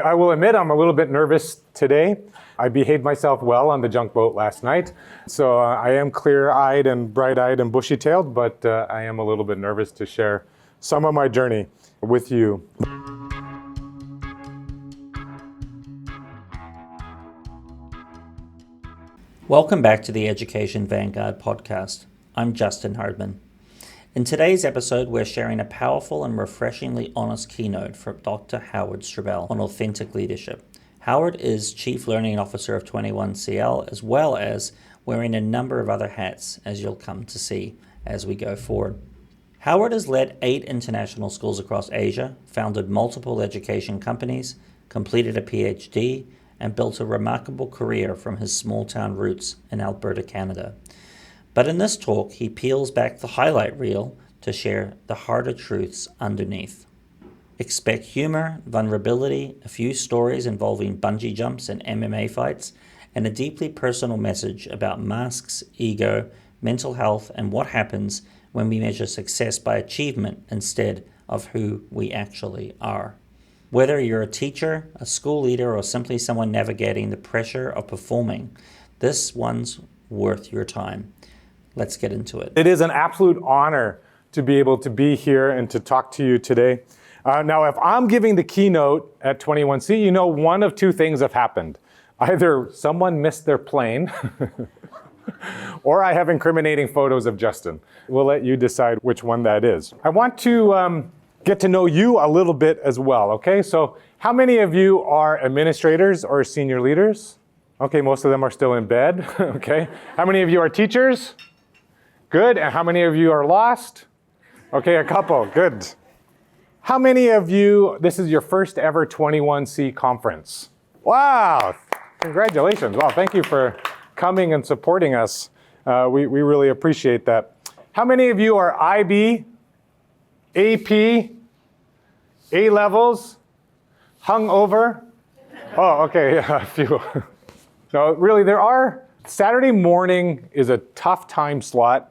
I will admit I'm a little bit nervous today. I behaved myself well on the junk boat last night. So I am clear-eyed and bright-eyed and bushy-tailed, but I am a little bit nervous to share some of my journey with you. Welcome back to the Education Vanguard podcast. I'm Justin Hardman. In today's episode, we're sharing a powerful and refreshingly honest keynote from Dr. Howard Stribbell on authentic leadership. Howard is Chief Learning Officer of 21CL, as well as wearing a number of other hats, as you'll come to see as we go forward. Howard has led 8 international schools across Asia, founded multiple education companies, completed a PhD, and built a remarkable career from his small-town roots in Alberta, Canada. But in this talk, he peels back the highlight reel to share the harder truths underneath. Expect humor, vulnerability, a few stories involving bungee jumps and MMA fights, and a deeply personal message about masks, ego, mental health, and what happens when we measure success by achievement instead of who we actually are. Whether you're a teacher, a school leader, or simply someone navigating the pressure of performing, this one's worth your time. Let's get into it. It is an absolute honor to be able to be here and to talk to you today. Now, if I'm giving the keynote at 21C, you know one of two things have happened. Either someone missed their plane, or I have incriminating photos of Justin. We'll let you decide which one that is. I want to get to know you a little bit as well, okay? So how many of you are administrators or senior leaders? Okay, most of them are still in bed, okay? How many of you are teachers? Good. And how many of you are lost? Okay, a couple. Good. How many of you, this is your first ever 21C conference? Wow. Congratulations. Wow, thank you for coming and supporting us. We really appreciate that. How many of you are IB, AP, A-levels, hungover? Oh, okay, yeah, a few. No, really, there are. Saturday morning is a tough time slot.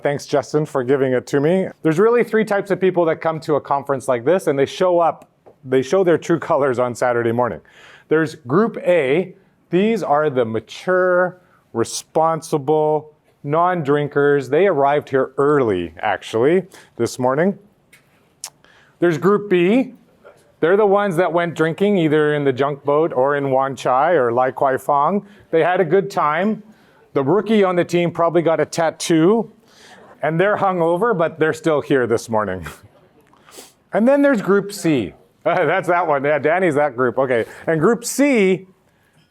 Thanks, Justin, for giving it to me. There's really 3 types of people that come to a conference like this, and they show their true colors on Saturday morning. There's Group A. These are the mature, responsible, non-drinkers. They arrived here early, actually, this morning. There's Group B. They're the ones that went drinking either in the junk boat or in Wan Chai or Lai Kwai Fong. They had a good time. The rookie on the team probably got a tattoo, and they're hungover, but they're still here this morning. And then there's Group C. That's that one. Yeah, Danny's that group. Okay. And Group C,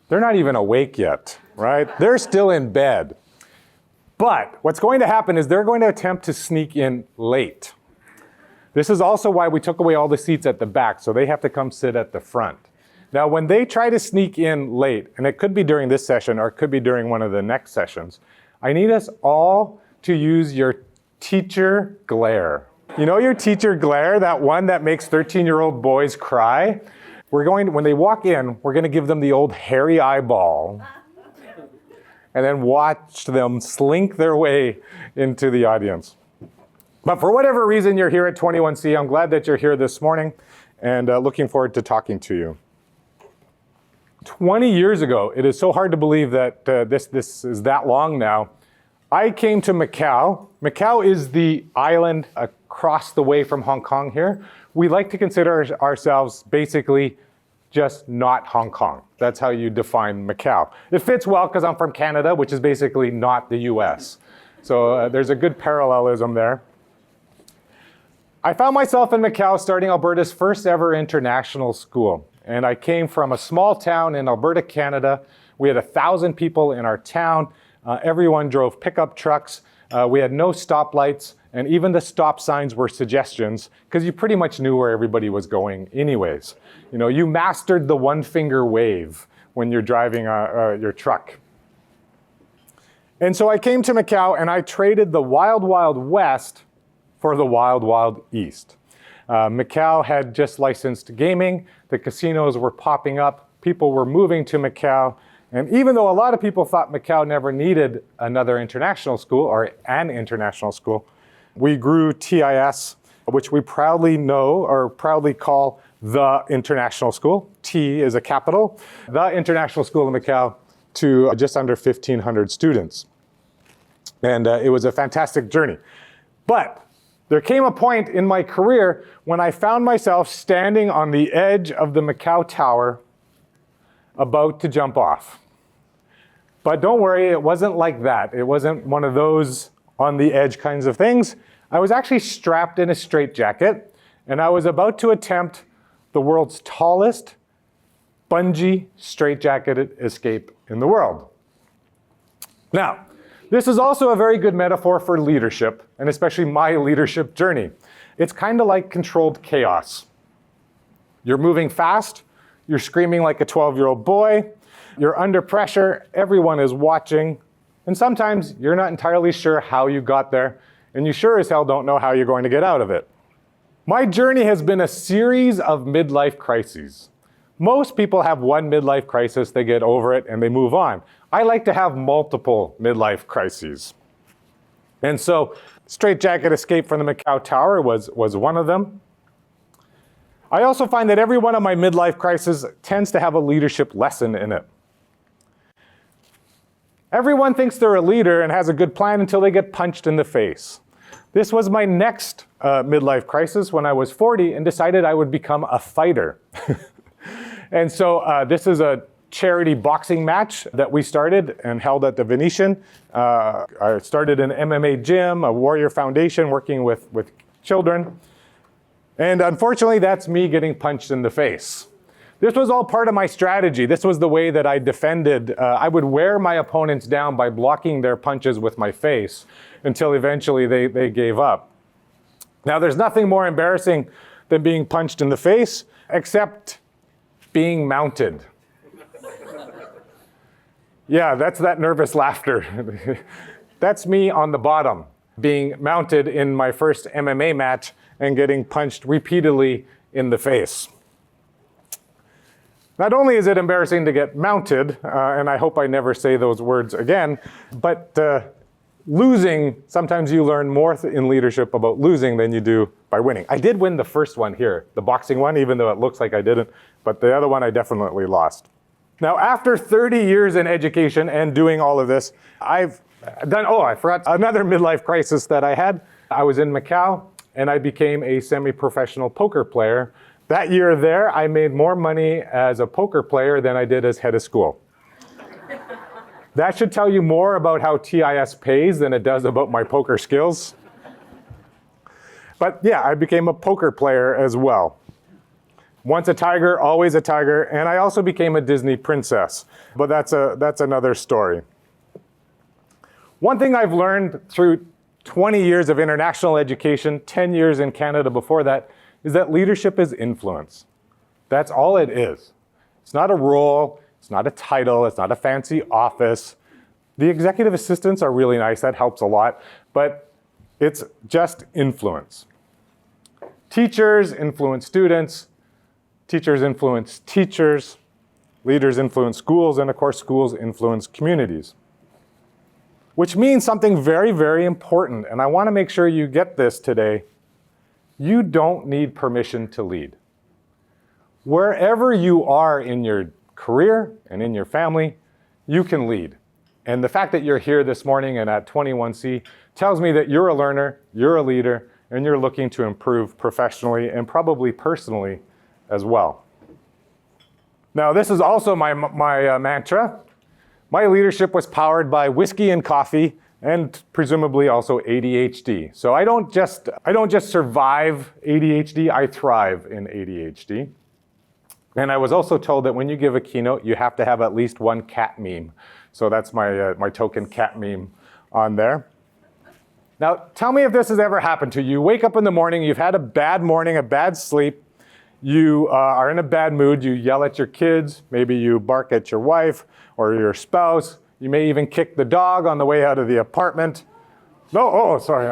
they're not even awake yet, right? They're still in bed. But what's going to happen is they're going to attempt to sneak in late. This is also why we took away all the seats at the back, so they have to come sit at the front. Now, when they try to sneak in late, and it could be during this session or it could be during one of the next sessions, I need us all to use your teacher glare. You know your teacher glare, that one that makes 13-year-old boys cry? When they walk in, we're going to give them the old hairy eyeball and then watch them slink their way into the audience. But for whatever reason you're here at 21C, I'm glad that you're here this morning and looking forward to talking to you. 20 years ago, it is so hard to believe that this is that long now, I came to Macau. Macau is the island across the way from Hong Kong here. We like to consider ourselves basically just not Hong Kong. That's how you define Macau. It fits well because I'm from Canada, which is basically not the US. So there's a good parallelism there. I found myself in Macau starting Alberta's first ever international school. And I came from a small town in Alberta, Canada. We had 1,000 people in our town. Everyone drove pickup trucks. We had no stoplights, and even the stop signs were suggestions because you pretty much knew where everybody was going anyways. You know, you mastered the one-finger wave when you're driving your truck. And so I came to Macau and I traded the wild, wild west for the wild, wild east. Macau had just licensed gaming. The casinos were popping up. People were moving to Macau. And even though a lot of people thought Macau never needed another international school or an international school, we grew TIS, which we proudly know or proudly call the international school, T is a capital, the international school in Macau, to just under 1,500 students. And it was a fantastic journey. But there came a point in my career when I found myself standing on the edge of the Macau Tower, about to jump off. But don't worry, it wasn't like that. It wasn't one of those on the edge kinds of things. I was actually strapped in a straitjacket, and I was about to attempt the world's tallest bungee straitjacketed escape in the world. Now, this is also a very good metaphor for leadership, and especially my leadership journey. It's kind of like controlled chaos. You're moving fast, you're screaming like a 12-year-old boy, you're under pressure, everyone is watching, and sometimes you're not entirely sure how you got there, and you sure as hell don't know how you're going to get out of it. My journey has been a series of midlife crises. Most people have one midlife crisis, they get over it, and they move on. I like to have multiple midlife crises. And so, straitjacket escape from the Macau Tower was one of them. I also find that every one of my midlife crises tends to have a leadership lesson in it. Everyone thinks they're a leader and has a good plan until they get punched in the face. This was my next midlife crisis when I was 40 and decided I would become a fighter. And so this is a charity boxing match that we started and held at the Venetian. I started an MMA gym, a Warrior Foundation, working with children. And unfortunately, that's me getting punched in the face. This was all part of my strategy. This was the way that I defended. I would wear my opponents down by blocking their punches with my face until eventually they gave up. Now, there's nothing more embarrassing than being punched in the face, except being mounted. Yeah, that's that nervous laughter. That's me on the bottom, being mounted in my first MMA match and getting punched repeatedly in the face. Not only is it embarrassing to get mounted, and I hope I never say those words again, but losing, sometimes you learn more in leadership about losing than you do by winning. I did win the first one here, the boxing one, even though it looks like I didn't, but the other one I definitely lost. Now, after 30 years in education and doing all of this, I've done, I forgot another midlife crisis that I had. I was in Macau, and I became a semi-professional poker player. That year there, I made more money as a poker player than I did as head of school. That should tell you more about how TIS pays than it does about my poker skills. But yeah, I became a poker player as well. Once a tiger, always a tiger, and I also became a Disney princess. But that's another story. One thing I've learned through 20 years of international education, 10 years in Canada before that, is that leadership is influence. That's all it is. It's not a role, it's not a title, it's not a fancy office. The executive assistants are really nice, that helps a lot, but it's just influence. Teachers influence students, teachers influence teachers, leaders influence schools, and of course schools influence communities. Which means something very, very important, and I want to make sure you get this today. You don't need permission to lead. Wherever you are in your career and in your family, you can lead. And the fact that you're here this morning and at 21C tells me that you're a learner, you're a leader, and you're looking to improve professionally and probably personally as well. Now, this is also my mantra. My leadership was powered by whiskey and coffee, and presumably also ADHD. So I don't just survive ADHD, I thrive in ADHD. And I was also told that when you give a keynote, you have to have at least one cat meme. So that's my token cat meme on there. Now, tell me if this has ever happened to you. You wake up in the morning, you've had a bad morning, a bad sleep, you are in a bad mood, you yell at your kids, maybe you bark at your wife or your spouse. You may even kick the dog on the way out of the apartment. No, sorry.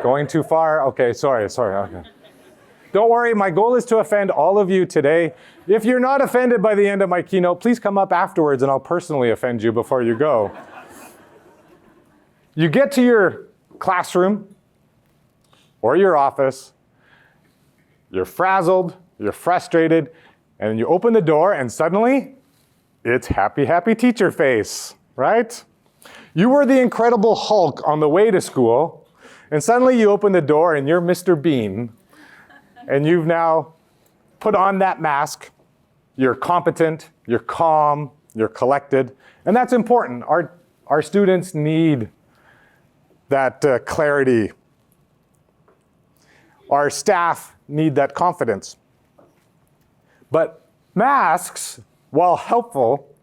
Going too far? Okay, sorry, okay. Don't worry, my goal is to offend all of you today. If you're not offended by the end of my keynote, please come up afterwards and I'll personally offend you before you go. You get to your classroom or your office, you're frazzled, you're frustrated, and you open the door and suddenly it's happy, happy teacher face, right? You were the Incredible Hulk on the way to school, and suddenly you open the door and you're Mr. Bean, and you've now put on that mask. You're competent, you're calm, you're collected, and that's important. Our students need that clarity. Our staff need that confidence. But masks, while helpful,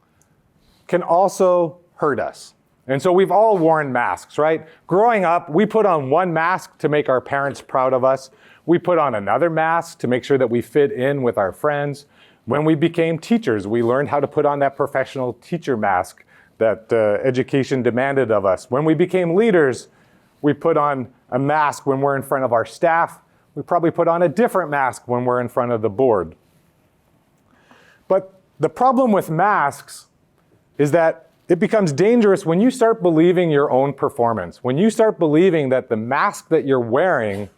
can also hurt us. And so we've all worn masks, right? Growing up, we put on one mask to make our parents proud of us. We put on another mask to make sure that we fit in with our friends. When we became teachers, we learned how to put on that professional teacher mask that education demanded of us. When we became leaders, we put on a mask when we're in front of our staff. We probably put on a different mask when we're in front of the board. But the problem with masks is that it becomes dangerous when you start believing your own performance. When you start believing that the mask that you're wearing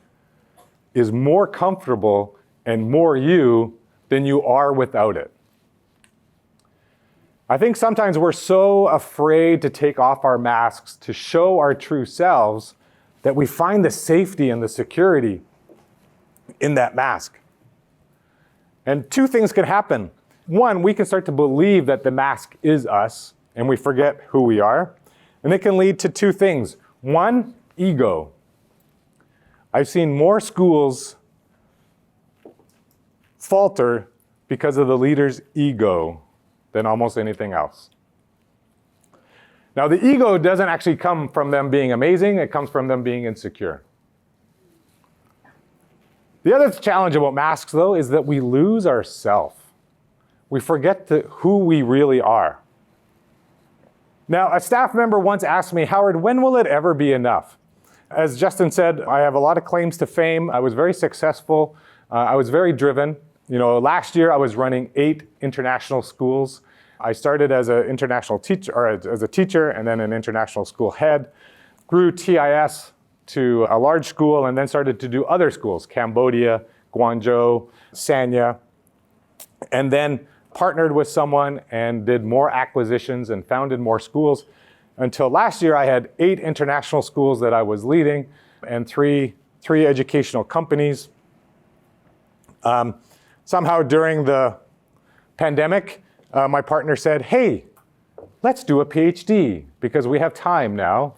is more comfortable and more you than you are without it. I think sometimes we're so afraid to take off our masks to show our true selves that we find the safety and the security in that mask. And two things can happen. One, we can start to believe that the mask is us, and we forget who we are. And it can lead to two things. One, ego. I've seen more schools falter because of the leader's ego than almost anything else. Now, the ego doesn't actually come from them being amazing, it comes from them being insecure. The other challenge about masks, though, is that we lose ourselves. We forget who we really are. Now, a staff member once asked me, Howard, when will it ever be enough? As Justin said, I have a lot of claims to fame. I was very successful. I was very driven. Last year I was running 8 international schools. I started as an international teacher, or as a teacher, and then an international school head. Grew TIS to a large school, and then started to do other schools: Cambodia, Guangzhou, Sanya, and then partnered with someone and did more acquisitions and founded more schools. Until last year, I had 8 international schools that I was leading and three educational companies. Somehow during the pandemic, my partner said, hey, let's do a PhD because we have time now.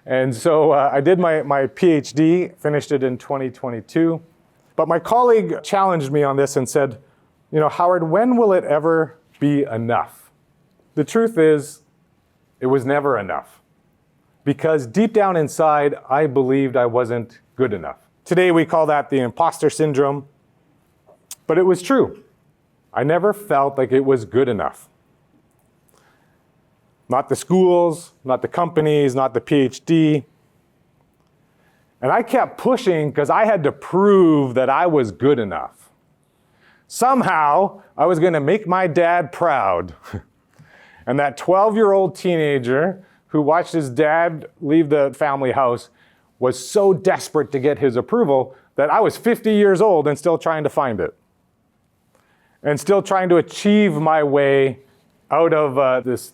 And so I did my PhD, finished it in 2022. But my colleague challenged me on this and said, Howard, when will it ever be enough? The truth is, it was never enough. Because deep down inside, I believed I wasn't good enough. Today we call that the imposter syndrome. But it was true. I never felt like it was good enough. Not the schools, not the companies, not the PhD. And I kept pushing because I had to prove that I was good enough. Somehow, I was going to make my dad proud. And that 12-year-old teenager who watched his dad leave the family house was so desperate to get his approval that I was 50 years old and still trying to find it. And still trying to achieve my way out of this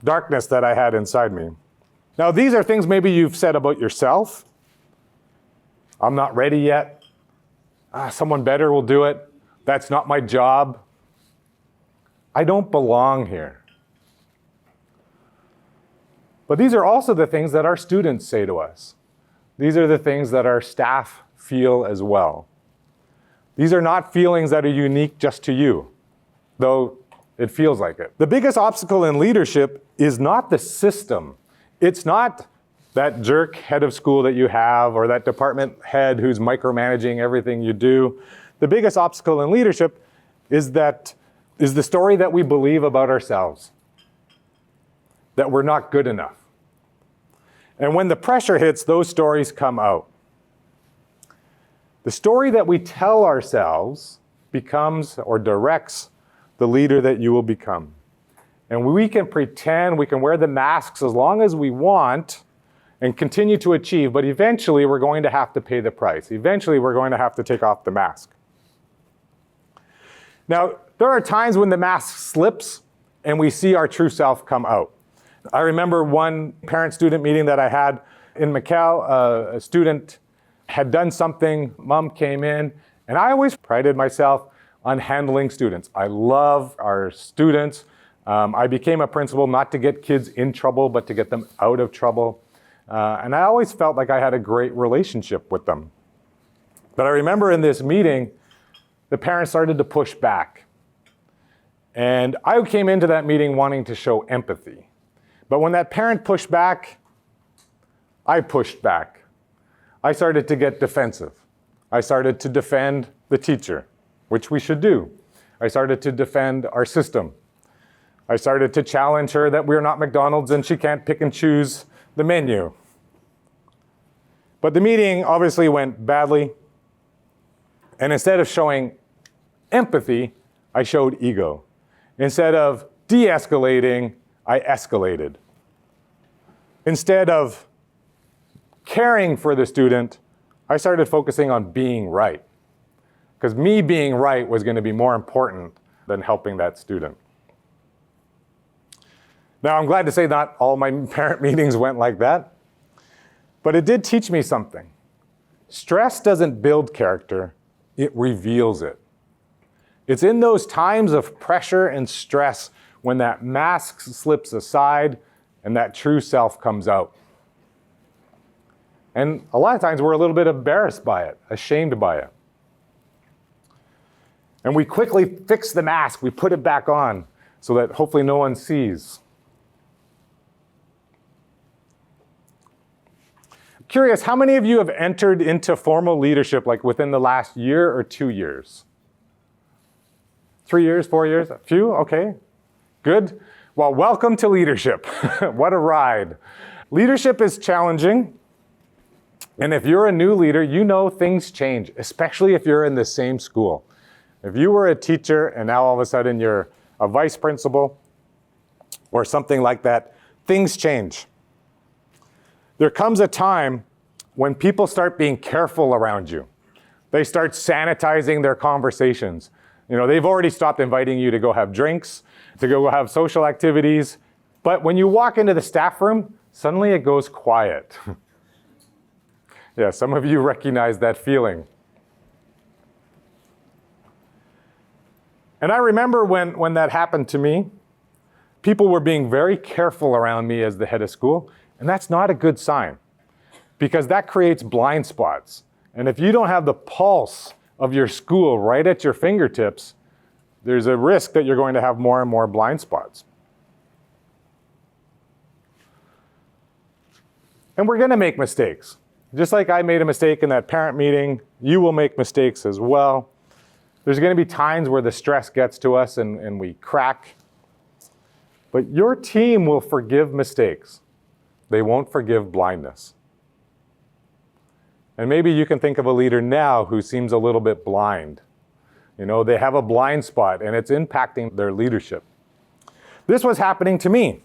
darkness that I had inside me. Now, these are things maybe you've said about yourself. I'm not ready yet. Someone better will do it. That's not my job. I don't belong here. But these are also the things that our students say to us. These are the things that our staff feel as well. These are not feelings that are unique just to you, though it feels like it. The biggest obstacle in leadership is not the system. It's not that jerk head of school that you have or that department head who's micromanaging everything you do. The biggest obstacle in leadership is the story that we believe about ourselves, that we're not good enough. And when the pressure hits, those stories come out. The story that we tell ourselves becomes or directs the leader that you will become. And we can pretend, we can wear the masks as long as we want and continue to achieve, but eventually we're going to have to pay the price. Eventually we're going to have to take off the mask. Now, there are times when the mask slips and we see our true self come out. I remember one parent-student meeting that I had in Macau. A student had done something, mom came in, and I always prided myself on handling students. I love our students. I became a principal not to get kids in trouble, but to get them out of trouble. And I always felt like I had a great relationship with them. But I remember in this meeting, the parents started to push back. And I came into that meeting wanting to show empathy. But when that parent pushed back, I pushed back. I started to get defensive. I started to defend the teacher, which we should do. I started to defend our system. I started to challenge her that we're not McDonald's and she can't pick and choose the menu. But the meeting obviously went badly. And instead of showing empathy, I showed ego. Instead of de-escalating, I escalated. Instead of caring for the student, I started focusing on being right. Because me being right was going to be more important than helping that student. Now, I'm glad to say not all my parent meetings went like that, but it did teach me something. Stress doesn't build character, it reveals it. It's in those times of pressure and stress when that mask slips aside and that true self comes out. And a lot of times we're a little bit embarrassed by it, ashamed by it. And we quickly fix the mask, we put it back on so that hopefully no one sees. Curious, how many of you have entered into formal leadership like within the last year or 2 years? 3 years, 4 years? A few? Okay. Good. Well, welcome to leadership. What a ride. Leadership is challenging. And if you're a new leader, you know things change, especially if you're in the same school. If you were a teacher and now all of a sudden you're a vice principal or something like that, things change. There comes a time when people start being careful around you. They start sanitizing their conversations. You know, they've already stopped inviting you to go have drinks, to go have social activities. But when you walk into the staff room, suddenly it goes quiet. Yeah, some of you recognize that feeling. And I remember when that happened to me, people were being very careful around me as the head of school, and that's not a good sign because that creates blind spots. And if you don't have the pulse of your school right at your fingertips, there's a risk that you're going to have more and more blind spots. And we're going to make mistakes. Just like I made a mistake in that parent meeting, you will make mistakes as well. There's going to be times where the stress gets to us and we crack. But your team will forgive mistakes. They won't forgive blindness. And maybe you can think of a leader now who seems a little bit blind. You know, they have a blind spot and it's impacting their leadership. This was happening to me.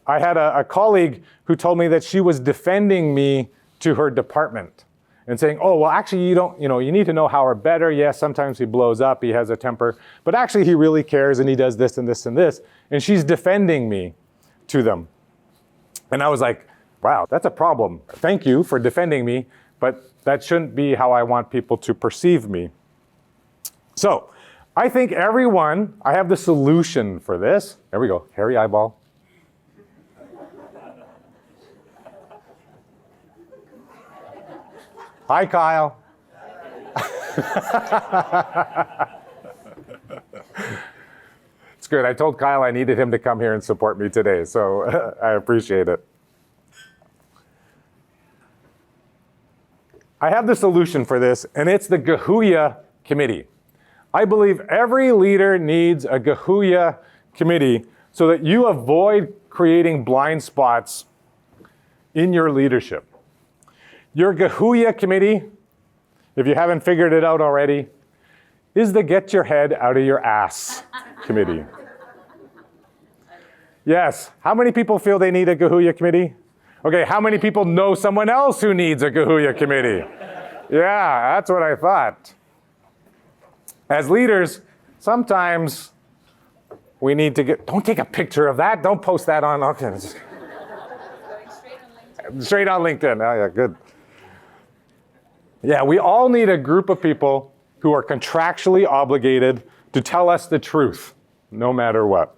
I had a colleague who told me that she was defending me to her department and saying, oh, well, actually, you need to know Howard better. Yes, sometimes he blows up, he has a temper, but actually he really cares and he does this and this and this. And she's defending me to them. And I was like, wow, that's a problem. Thank you for defending me, but that shouldn't be how I want people to perceive me. So I think I have the solution for this. There we go, hairy eyeball. Hi, Kyle. It's good. I told Kyle I needed him to come here and support me today, so I appreciate it. I have the solution for this, and it's the GYHOOYA Committee. I believe every leader needs a GYHOOYA Committee so that you avoid creating blind spots in your leadership. Your GYHOOYA Committee, if you haven't figured it out already, is the Get Your Head Out of Your Ass Committee. Yes, how many people feel they need a GYHOOYA Committee? Okay, how many people know someone else who needs a GYHOOYA Committee? Yeah, that's what I thought. As leaders, sometimes we need to don't take a picture of that. Don't post that on, okay. Straight on LinkedIn. Oh yeah, good. Yeah, we all need a group of people who are contractually obligated to tell us the truth, no matter what,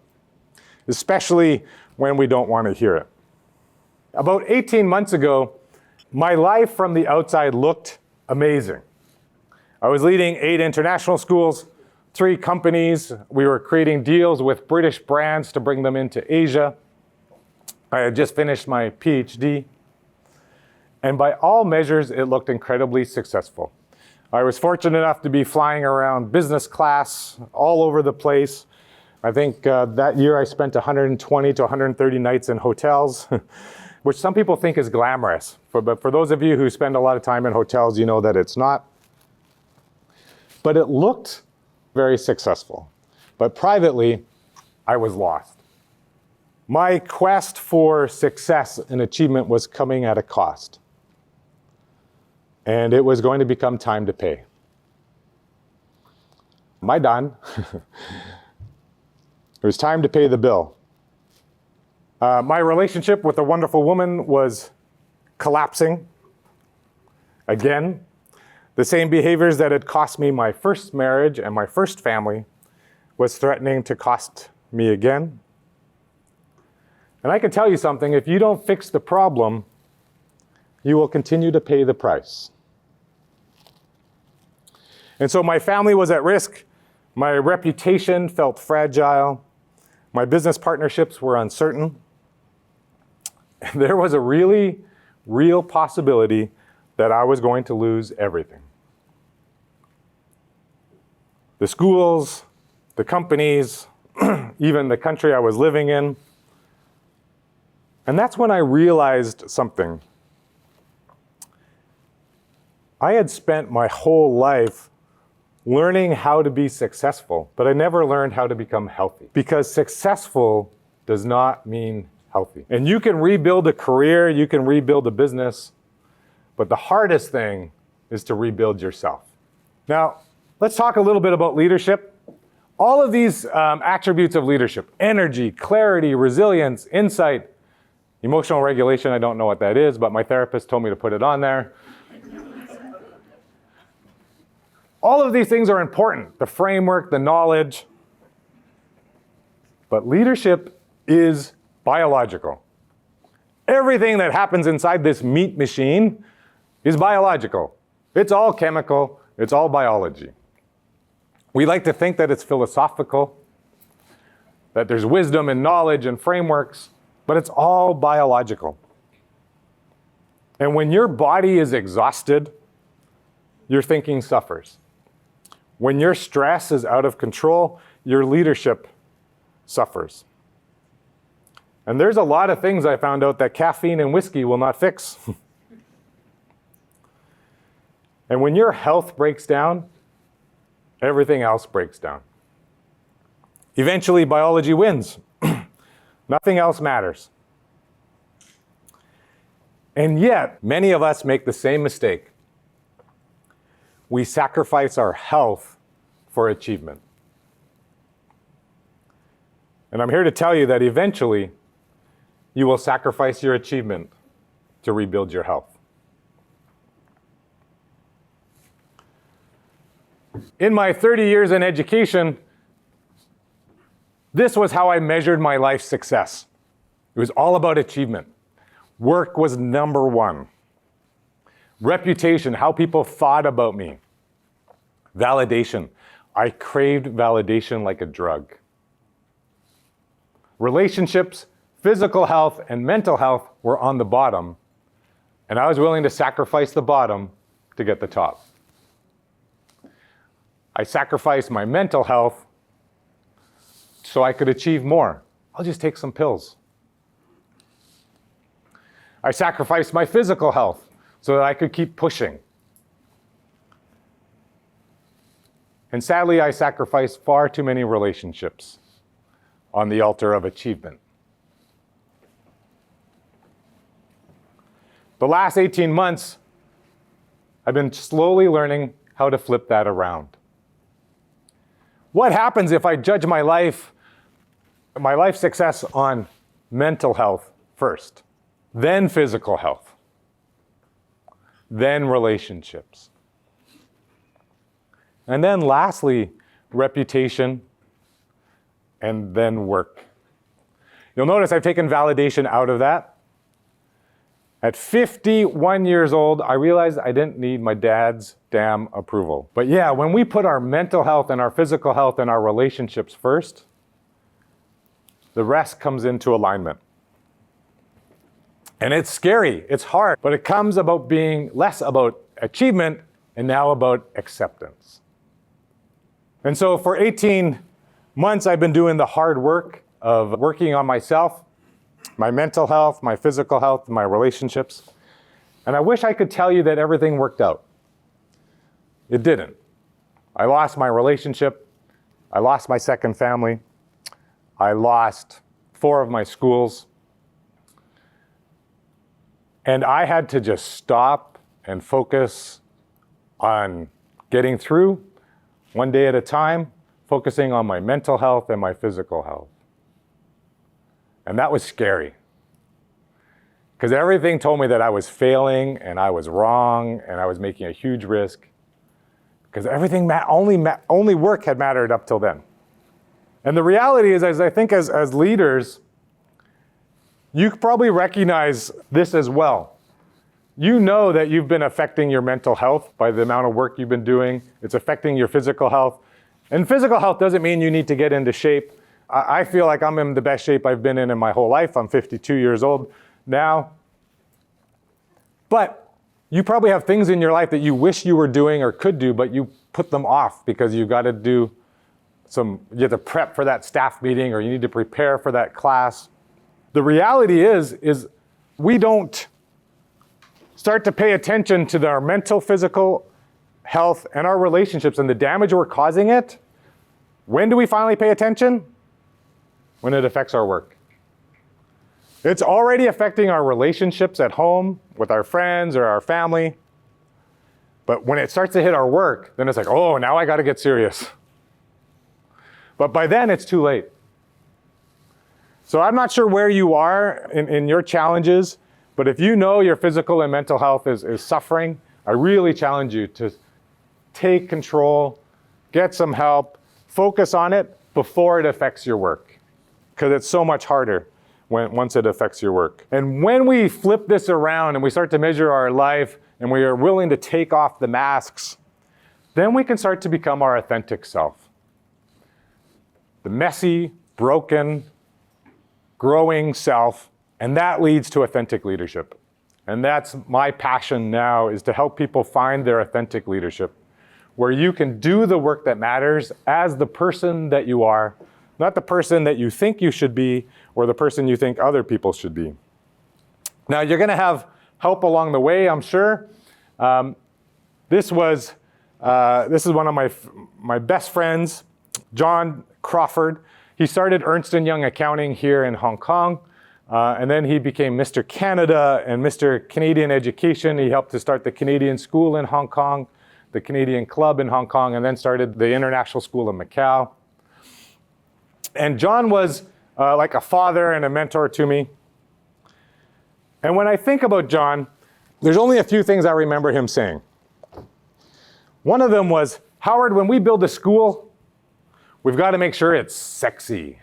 especially when we don't want to hear it. About 18 months ago, my life from the outside looked amazing. I was leading 8 international schools, 3 companies. We were creating deals with British brands to bring them into Asia. I had just finished my PhD. And by all measures, it looked incredibly successful. I was fortunate enough to be flying around business class all over the place. I think that year I spent 120 to 130 nights in hotels, which some people think is glamorous. But for those of you who spend a lot of time in hotels, you know that it's not. But it looked very successful. But privately, I was lost. My quest for success and achievement was coming at a cost. And it was going to become time to pay. My done. It was time to pay the bill. My relationship with a wonderful woman was collapsing. Again, the same behaviors that had cost me my first marriage and my first family was threatening to cost me again. And I can tell you something, if you don't fix the problem, you will continue to pay the price. And so my family was at risk, my reputation felt fragile, my business partnerships were uncertain. And there was a really real possibility that I was going to lose everything. The schools, the companies, even the country I was living in. And that's when I realized something. I had spent my whole life learning how to be successful, but I never learned how to become healthy. Because successful does not mean healthy. And you can rebuild a career, you can rebuild a business, but the hardest thing is to rebuild yourself. Now, let's talk a little bit about leadership. All of these attributes of leadership, energy, clarity, resilience, insight, emotional regulation, I don't know what that is, but my therapist told me to put it on there. All of these things are important, the framework, the knowledge. But leadership is biological. Everything that happens inside this meat machine is biological. It's all chemical, it's all biology. We like to think that it's philosophical, that there's wisdom and knowledge and frameworks, but it's all biological. And when your body is exhausted, your thinking suffers. When your stress is out of control, your leadership suffers. And there's a lot of things I found out that caffeine and whiskey will not fix. And when your health breaks down, everything else breaks down. Eventually, biology wins. Nothing else matters. And yet, many of us make the same mistake. We sacrifice our health for achievement. And I'm here to tell you that eventually, you will sacrifice your achievement to rebuild your health. In my 30 years in education, this was how I measured my life's success. It was all about achievement. Work was number one. Reputation, how people thought about me. Validation. I craved validation like a drug. Relationships, physical health, and mental health were on the bottom, and I was willing to sacrifice the bottom to get the top. I sacrificed my mental health so I could achieve more. I'll just take some pills. I sacrificed my physical health so that I could keep pushing. And sadly, I sacrificed far too many relationships on the altar of achievement. The last 18 months, I've been slowly learning how to flip that around. what happens if I judge my life success on mental health first, then physical health, then relationships, and then lastly, reputation, and then work? You'll notice I've taken validation out of that. At 51 years old, I realized I didn't need my dad's damn approval. But yeah, when we put our mental health and our physical health and our relationships first, the rest comes into alignment. And it's scary, it's hard, but it comes about being less about achievement and now about acceptance. And so for 18 months, I've been doing the hard work of working on myself, my mental health, my physical health, my relationships. And I wish I could tell you that everything worked out. It didn't. I lost my relationship. I lost my second family. I lost 4 of my schools. And I had to just stop and focus on getting through one day at a time, focusing on my mental health and my physical health. And that was scary. Because everything told me that I was failing and I was wrong and I was making a huge risk. Because everything, only work had mattered up till then. And the reality is, I think as leaders, you probably recognize this as well. You know that you've been affecting your mental health by the amount of work you've been doing. It's affecting your physical health. And physical health doesn't mean you need to get into shape. I feel like I'm in the best shape I've been in my whole life. I'm 52 years old now. But you probably have things in your life that you wish you were doing or could do, but you put them off because you've got to do you have to prep for that staff meeting or you need to prepare for that class. The reality is we don't start to pay attention to our mental, physical health and our relationships and the damage we're causing it. When do we finally pay attention? When it affects our work. It's already affecting our relationships at home with our friends or our family. But when it starts to hit our work, then it's like, oh, now I got to get serious. But by then, it's too late. So I'm not sure where you are in your challenges, but if you know your physical and mental health is suffering, I really challenge you to take control, get some help, focus on it before it affects your work. Because it's so much harder once it affects your work. And when we flip this around and we start to measure our life and we are willing to take off the masks, then we can start to become our authentic self. The messy, broken, growing self, and that leads to authentic leadership. And that's my passion now, is to help people find their authentic leadership, where you can do the work that matters as the person that you are, not the person that you think you should be or the person you think other people should be. Now, you're going to have help along the way, I'm sure. This is one of my best friends, John Crawford. He started Ernst & Young Accounting here in Hong Kong, and then he became Mr. Canada and Mr. Canadian Education. He helped to start the Canadian School in Hong Kong, the Canadian Club in Hong Kong, and then started the International School in Macau. And John was like a father and a mentor to me. And when I think about John, there's only a few things I remember him saying. One of them was, Howard, when we build a school, we've got to make sure it's sexy.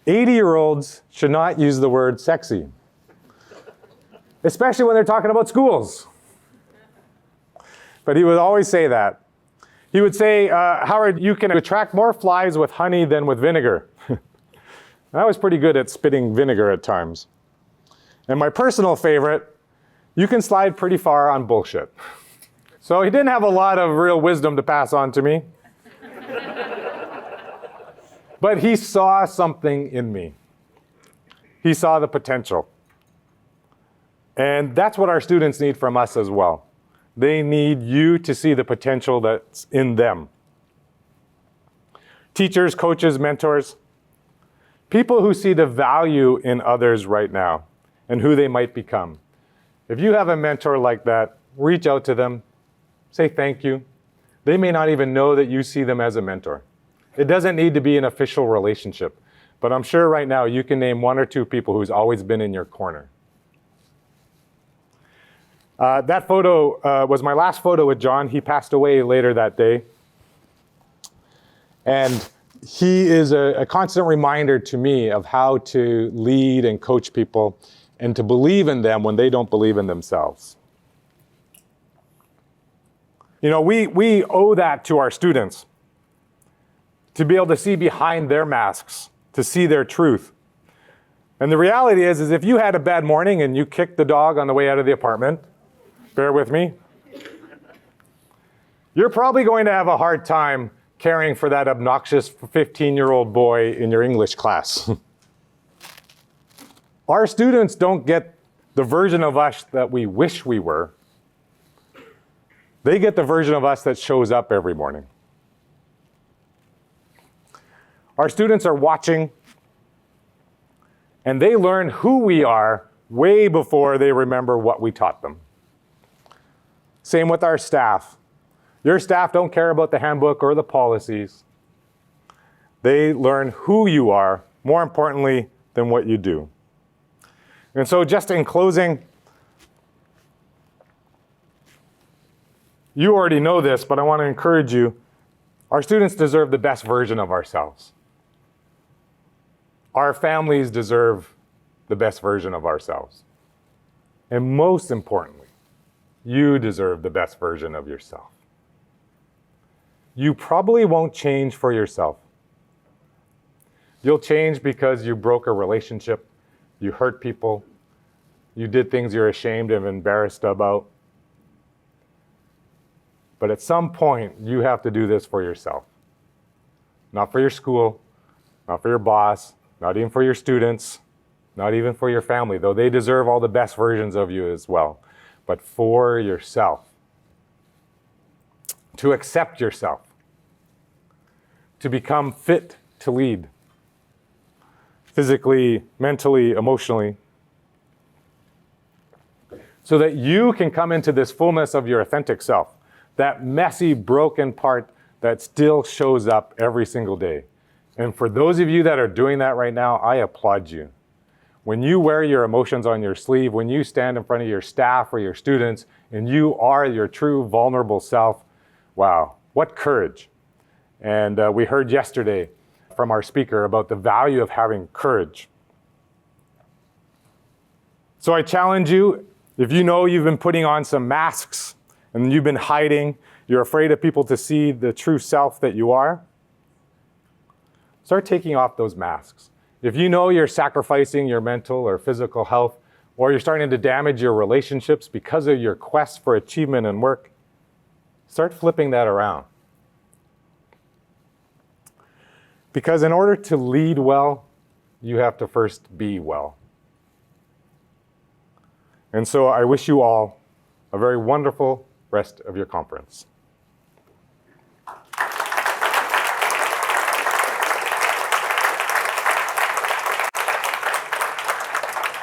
80-year-olds should not use the word sexy, especially when they're talking about schools. But he would always say that. He would say, Howard, you can attract more flies with honey than with vinegar. I was pretty good at spitting vinegar at times. And my personal favorite, you can slide pretty far on bullshit. So he didn't have a lot of real wisdom to pass on to me. But he saw something in me. He saw the potential. And that's what our students need from us as well. They need you to see the potential that's in them. Teachers, coaches, mentors, people who see the value in others right now and who they might become. If you have a mentor like that, reach out to them, say thank you, They may not even know that you see them as a mentor. It doesn't need to be an official relationship, but I'm sure right now you can name one or two people who's always been in your corner. That photo was my last photo with John. He passed away later that day. And he is a constant reminder to me of how to lead and coach people and to believe in them when they don't believe in themselves. You know, we owe that to our students, to be able to see behind their masks, to see their truth. And the reality is if you had a bad morning and you kicked the dog on the way out of the apartment, bear with me, you're probably going to have a hard time caring for that obnoxious 15-year-old boy in your English class. Our students don't get the version of us that we wish we were. They get the version of us that shows up every morning. Our students are watching, and they learn who we are way before they remember what we taught them. Same with our staff. Your staff don't care about the handbook or the policies. They learn who you are, more importantly than what you do. And so just in closing, you already know this, but I want to encourage you. Our students deserve the best version of ourselves. Our families deserve the best version of ourselves. And most importantly, you deserve the best version of yourself. You probably won't change for yourself. You'll change because you broke a relationship, you hurt people, you did things you're ashamed and embarrassed about. But at some point, you have to do this for yourself. Not for your school, not for your boss, not even for your students, not even for your family, though they deserve all the best versions of you as well, but for yourself. To accept yourself, to become fit to lead, physically, mentally, emotionally, so that you can come into this fullness of your authentic self, that messy, broken part that still shows up every single day. And for those of you that are doing that right now, I applaud you. When you wear your emotions on your sleeve, when you stand in front of your staff or your students, and you are your true vulnerable self, wow, what courage. And we heard yesterday from our speaker about the value of having courage. So I challenge you, if you know you've been putting on some masks and you've been hiding, you're afraid of people to see the true self that you are, start taking off those masks. If you know you're sacrificing your mental or physical health, or you're starting to damage your relationships because of your quest for achievement and work, start flipping that around. Because in order to lead well, you have to first be well. And so I wish you all a very wonderful rest of your conference.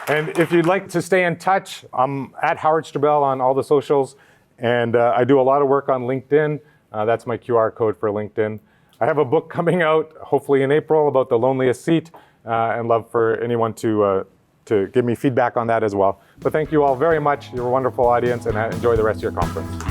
And if you'd like to stay in touch, I'm at Howard Stribbell on all the socials, and I do a lot of work on LinkedIn. That's my QR code for LinkedIn. I have a book coming out, hopefully in April, about the loneliest seat, and love for anyone to give me feedback on that as well. But thank you all very much. You're a wonderful audience, and enjoy the rest of your conference.